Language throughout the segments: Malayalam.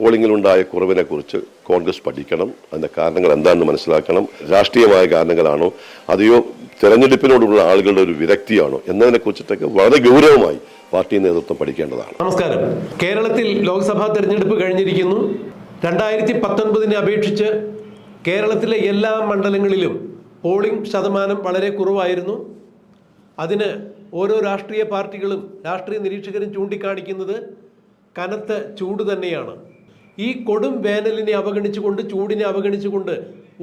പോളിംഗിലുണ്ടായ കുറവിനെക്കുറിച്ച് കോൺഗ്രസ് പഠിക്കണം. അതിൻ്റെ കാരണങ്ങൾ എന്താണെന്ന് മനസ്സിലാക്കണം. രാഷ്ട്രീയമായ കാരണങ്ങളാണോ അതെയോ തെരഞ്ഞെടുപ്പിനോടുള്ള ആളുകളുടെ ഒരു വിരക്തിയാണോ എന്നതിനെക്കുറിച്ചിട്ടൊക്കെ വളരെ ഗൗരവമായി പാർട്ടി നേതൃത്വം പഠിക്കേണ്ടതാണ്. നമസ്കാരം. കേരളത്തിൽ ലോക്സഭാ തെരഞ്ഞെടുപ്പ് കഴിഞ്ഞിരിക്കുന്നു. 2019 അപേക്ഷിച്ച് കേരളത്തിലെ എല്ലാ മണ്ഡലങ്ങളിലും പോളിംഗ് ശതമാനം വളരെ കുറവായിരുന്നു. അതിന് ഓരോ രാഷ്ട്രീയ പാർട്ടികളും രാഷ്ട്രീയ നിരീക്ഷകരും ചൂണ്ടിക്കാണിക്കുന്നത് കനത്ത ചൂട് തന്നെയാണ്. ഈ കൊടും വേനലിനെ അവഗണിച്ചുകൊണ്ട്, ചൂടിനെ അവഗണിച്ചുകൊണ്ട്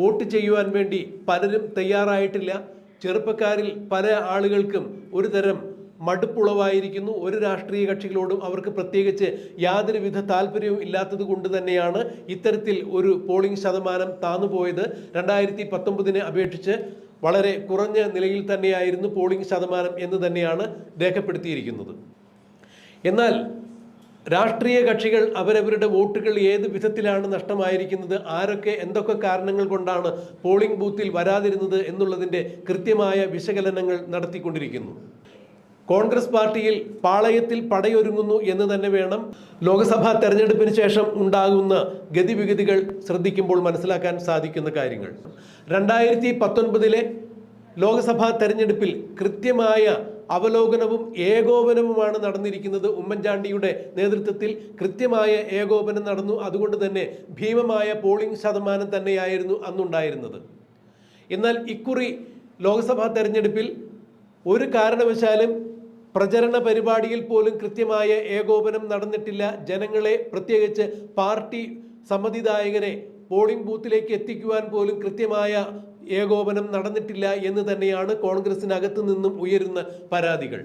വോട്ട് ചെയ്യുവാൻ വേണ്ടി പലരും തയ്യാറായിട്ടില്ല. ചെറുപ്പക്കാരിൽ പല ആളുകൾക്കും ഒരു തരം മടുപ്പുളവായിരിക്കുന്നു. ഒരു രാഷ്ട്രീയ കക്ഷികളോടും അവർക്ക് പ്രത്യേകിച്ച് യാതൊരുവിധ താല്പര്യവും ഇല്ലാത്തത് കൊണ്ട് തന്നെയാണ് ഇത്തരത്തിൽ ഒരു പോളിംഗ് ശതമാനം താന്നുപോയത്. 2019 അപേക്ഷിച്ച് വളരെ കുറഞ്ഞ നിലയിൽ തന്നെയായിരുന്നു പോളിംഗ് ശതമാനം എന്ന് തന്നെയാണ് രേഖപ്പെടുത്തിയിരിക്കുന്നത്. എന്നാൽ രാഷ്ട്രീയ കക്ഷികൾ അവരവരുടെ വോട്ടുകൾ ഏത് വിധത്തിലാണ് നഷ്ടമായിരിക്കുന്നത്, ആരൊക്കെ എന്തൊക്കെ കാരണങ്ങൾ കൊണ്ടാണ് പോളിംഗ് ബൂത്തിൽ വരാതിരുന്നത് എന്നുള്ളതിൻ്റെ കൃത്യമായ വിശകലനങ്ങൾ നടത്തിക്കൊണ്ടിരിക്കുന്നു. കോൺഗ്രസ് പാർട്ടിയിൽ പാളയത്തിൽ പടയൊരുങ്ങുന്നു എന്ന് തന്നെ വേണം ലോക്സഭാ തെരഞ്ഞെടുപ്പിന് ശേഷം ഉണ്ടാകുന്ന ഗതിവിഗതികൾ ശ്രദ്ധിക്കുമ്പോൾ മനസ്സിലാക്കാൻ സാധിക്കുന്ന കാര്യങ്ങൾ. 2019 ലോക്സഭാ തെരഞ്ഞെടുപ്പിൽ കൃത്യമായ അവലോകനവും ഏകോപനവുമാണ് നടന്നിരിക്കുന്നത്. ഉമ്മൻചാണ്ടിയുടെ നേതൃത്വത്തിൽ കൃത്യമായ ഏകോപനം നടന്നു. അതുകൊണ്ട് തന്നെ ഭീമമായ പോളിംഗ് ശതമാനം തന്നെയായിരുന്നു അന്നുണ്ടായിരുന്നത്. എന്നാൽ ഇക്കുറി ലോക്സഭാ തെരഞ്ഞെടുപ്പിൽ ഒരു കാരണവശാലും പ്രചരണ പരിപാടിയിൽ പോലും കൃത്യമായ ഏകോപനം നടന്നിട്ടില്ല. ജനങ്ങളെ, പ്രത്യേകിച്ച് പാർട്ടി സമ്മതിദായകരെ പോളിംഗ് ബൂത്തിലേക്ക് എത്തിക്കുവാൻ പോലും കൃത്യമായ ഏകോപനം നടന്നിട്ടില്ല എന്ന് തന്നെയാണ് കോൺഗ്രസിനകത്തു നിന്നും ഉയരുന്ന പരാതികൾ.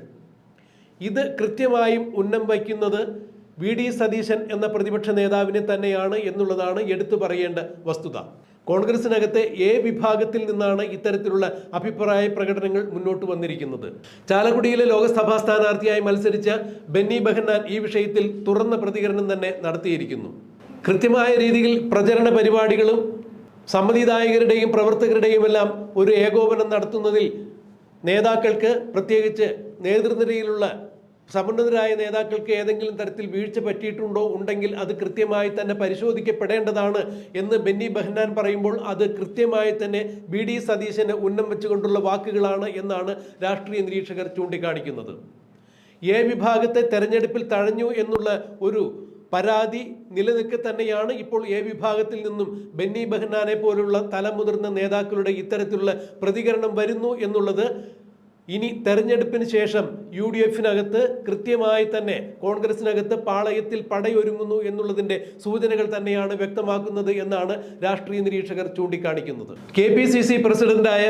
ഇത് കൃത്യമായും ഉന്നം വയ്ക്കുന്നത് വി ഡി സതീശൻ എന്ന പ്രതിപക്ഷ നേതാവിനെ തന്നെയാണ് എന്നുള്ളതാണ് എടുത്തു പറയേണ്ട വസ്തുത. കോൺഗ്രസിനകത്തെ എ വിഭാഗത്തിൽ നിന്നാണ് ഇത്തരത്തിലുള്ള അഭിപ്രായ പ്രകടനങ്ങൾ മുന്നോട്ട് വന്നിരിക്കുന്നത്. ചാലക്കുടിയിലെ ലോക്സഭാ സ്ഥാനാർത്ഥിയായി മത്സരിച്ച ബെന്നി ബെഹന്നാൻ ഈ വിഷയത്തിൽ തുറന്ന പ്രതികരണം തന്നെ നടത്തിയിരിക്കുന്നു. കൃത്യമായ രീതിയിൽ പ്രചരണ പരിപാടികളും സമ്മതിദായകരുടെയും പ്രവർത്തകരുടെയും എല്ലാം ഒരു ഏകോപനം നടത്തുന്നതിൽ നേതാക്കൾക്ക്, പ്രത്യേകിച്ച് നേതൃനിരയിലുള്ള സമുന്നതരായ നേതാക്കൾക്ക് ഏതെങ്കിലും തരത്തിൽ വീഴ്ച പറ്റിയിട്ടുണ്ടോ, ഉണ്ടെങ്കിൽ അത് കൃത്യമായി തന്നെ പരിശോധിക്കപ്പെടേണ്ടതാണ് എന്ന് ബെന്നി ബെഹന്നാൻ പറയുമ്പോൾ അത് കൃത്യമായി തന്നെ വി ഡി സതീശന് ഉന്നം വെച്ചുകൊണ്ടുള്ള വാക്കുകളാണ് എന്നാണ് രാഷ്ട്രീയ നിരീക്ഷകർ ചൂണ്ടിക്കാണിക്കുന്നത്. എ വിഭാഗത്തെ തെരഞ്ഞെടുപ്പിൽ തഴഞ്ഞു എന്നുള്ള ഒരു പരാതി നിലനിൽക്കെ തന്നെയാണ് ഇപ്പോൾ എ വിഭാഗത്തിൽ നിന്നും ബെന്നി ബെഹന്നാനെ പോലുള്ള തലമുതിർന്ന നേതാക്കളുടെ ഇത്തരത്തിലുള്ള പ്രതികരണം വരുന്നു എന്നുള്ളത് ഇനി തെരഞ്ഞെടുപ്പിന് ശേഷം UDF-നകത്ത് കൃത്യമായി തന്നെ കോൺഗ്രസിനകത്ത് പാളയത്തിൽ പടയൊരുങ്ങുന്നു എന്നുള്ളതിൻ്റെ സൂചനകൾ തന്നെയാണ് വ്യക്തമാക്കുന്നത് എന്നാണ് രാഷ്ട്രീയ നിരീക്ഷകർ ചൂണ്ടിക്കാണിക്കുന്നത്. KPCC പ്രസിഡന്റായ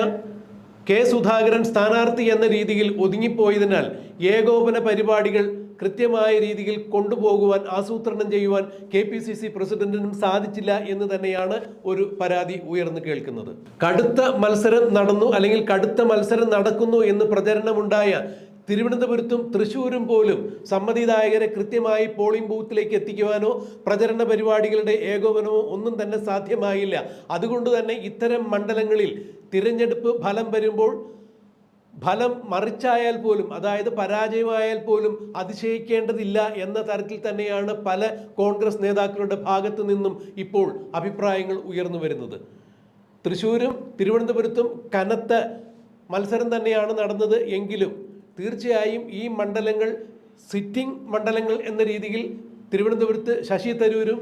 കെ സുധാകരൻ സ്ഥാനാർത്ഥി എന്ന രീതിയിൽ ഒതുങ്ങിപ്പോയതിനാൽ ഏകോപന പരിപാടികൾ കൃത്യമായ രീതിയിൽ കൊണ്ടുപോകുവാൻ, ആസൂത്രണം ചെയ്യുവാൻ KPCC പ്രസിഡന്റിനും സാധിച്ചില്ല എന്ന് തന്നെയാണ് ഒരു പരാതി ഉയർന്നു കേൾക്കുന്നത്. കടുത്ത മത്സരം നടന്നു, അല്ലെങ്കിൽ കടുത്ത മത്സരം നടക്കുന്നു എന്ന് പ്രചരണമുണ്ടായ തിരുവനന്തപുരത്തും തൃശ്ശൂരും പോലും സമ്മതിദായകരെ കൃത്യമായി പോളിംഗ് ബൂത്തിലേക്ക് എത്തിക്കുവാനോ പ്രചരണ പരിപാടികളുടെ ഏകോപനമോ ഒന്നും തന്നെ സാധ്യമായില്ല. അതുകൊണ്ട് തന്നെ ഇത്തരം മണ്ഡലങ്ങളിൽ തിരഞ്ഞെടുപ്പ് ഫലം വരുമ്പോൾ ഫലം മറിച്ചായാൽ പോലും, അതായത് പരാജയമായാൽ പോലും അതിശയിക്കേണ്ടതില്ല എന്ന തരത്തിൽ തന്നെയാണ് പല കോൺഗ്രസ് നേതാക്കളുടെ ഭാഗത്തു നിന്നും ഇപ്പോൾ അഭിപ്രായങ്ങൾ ഉയർന്നു വരുന്നത്. തൃശ്ശൂരും തിരുവനന്തപുരത്തും കനത്ത മത്സരം തന്നെയാണ് നടന്നത്. എങ്കിലും തീർച്ചയായും ഈ മണ്ഡലങ്ങൾ സിറ്റിംഗ് മണ്ഡലങ്ങൾ എന്ന രീതിയിൽ തിരുവനന്തപുരത്ത് ശശി തരൂരും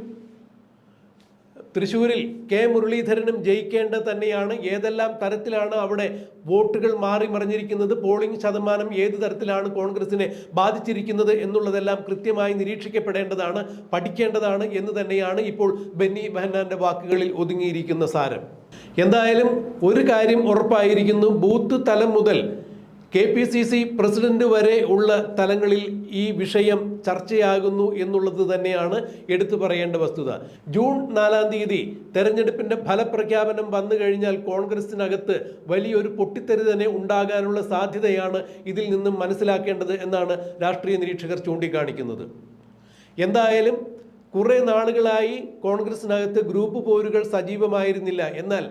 തൃശ്ശൂരിൽ കെ മുരളീധരനും ജയിക്കേണ്ടത് തന്നെയാണ്. ഏതെല്ലാം തരത്തിലാണ് അവിടെ വോട്ടുകൾ മാറി മറിഞ്ഞിരിക്കുന്നത്, പോളിംഗ് ശതമാനം ഏത് തരത്തിലാണ് കോൺഗ്രസിനെ ബാധിച്ചിരിക്കുന്നത് എന്നുള്ളതെല്ലാം കൃത്യമായി നിരീക്ഷിക്കപ്പെടേണ്ടതാണ്, പഠിക്കേണ്ടതാണ് എന്ന് തന്നെയാണ് ഇപ്പോൾ ബെന്നി ബെഹന്നാന്റെ വാക്കുകളിൽ ഒതുങ്ങിയിരിക്കുന്ന സാരം. എന്തായാലും ഒരു കാര്യം ഉറപ്പായിരിക്കുന്നു, ബൂത്ത് തലം മുതൽ KPCC പ്രസിഡന്റ് വരെ ഉള്ള തലങ്ങളിൽ ഈ വിഷയം ചർച്ചയാകുന്നു എന്നുള്ളത് തന്നെയാണ് എടുത്തു പറയേണ്ട വസ്തുത. ജൂൺ 4-ാം തീയതി തെരഞ്ഞെടുപ്പിന്റെ ഫലപ്രഖ്യാപനം വന്നു കഴിഞ്ഞാൽ കോൺഗ്രസിനകത്ത് വലിയൊരു പൊട്ടിത്തെറി തന്നെ ഉണ്ടാകാനുള്ള സാധ്യതയാണ് ഇതിൽ നിന്നും മനസ്സിലാക്കേണ്ടത് എന്നാണ് രാഷ്ട്രീയ നിരീക്ഷകർ ചൂണ്ടിക്കാണിക്കുന്നത്. എന്തായാലും കുറേ നാളുകളായി കോൺഗ്രസിനകത്ത് ഗ്രൂപ്പ് പോരുകൾ സജീവമായിരുന്നില്ല. എന്നാൽ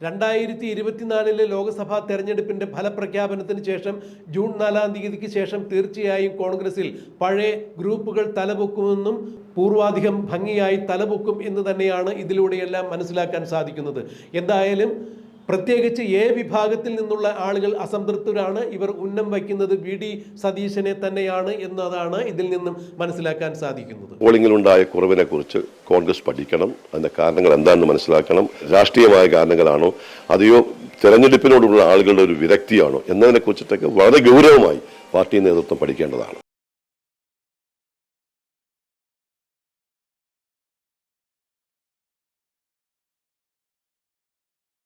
2024 ലോക്സഭാ തെരഞ്ഞെടുപ്പിന്റെ ഫലപ്രഖ്യാപനത്തിന് ശേഷം ജൂൺ 4 തീയതിക്ക് ശേഷം തീർച്ചയായും കോൺഗ്രസിൽ പഴയ ഗ്രൂപ്പുകൾ തലപൊക്കുമെന്നും പൂർവാധികം ഭംഗിയായി തലപൊക്കും എന്ന് തന്നെയാണ് ഇതിലൂടെയെല്ലാം മനസ്സിലാക്കാൻ സാധിക്കുന്നത്. എന്തായാലും പ്രത്യേകിച്ച് എ വിഭാഗത്തിൽ നിന്നുള്ള ആളുകൾ അസംതൃപ്തരാണ്. ഇവർ ഉന്നം വയ്ക്കുന്നത് VD സതീശനെ തന്നെയാണ് എന്നതാണ് ഇതിൽ നിന്നും മനസ്സിലാക്കാൻ സാധിക്കുന്നത്. പോളിംഗിലുണ്ടായ കുറവിനെ കുറിച്ച് കോൺഗ്രസ് പഠിക്കണം, അതിന്റെ കാരണങ്ങൾ എന്താണെന്ന് മനസ്സിലാക്കണം. രാഷ്ട്രീയമായ കാരണങ്ങളാണോ അതെയോ തെരഞ്ഞെടുപ്പിനോടുള്ള ആളുകളുടെ ഒരു വിരക്തിയാണോ എന്നതിനെ കുറിച്ചിട്ടൊക്കെ വളരെ ഗൗരവമായി പാർട്ടി നേതൃത്വം പഠിക്കേണ്ടതാണ്.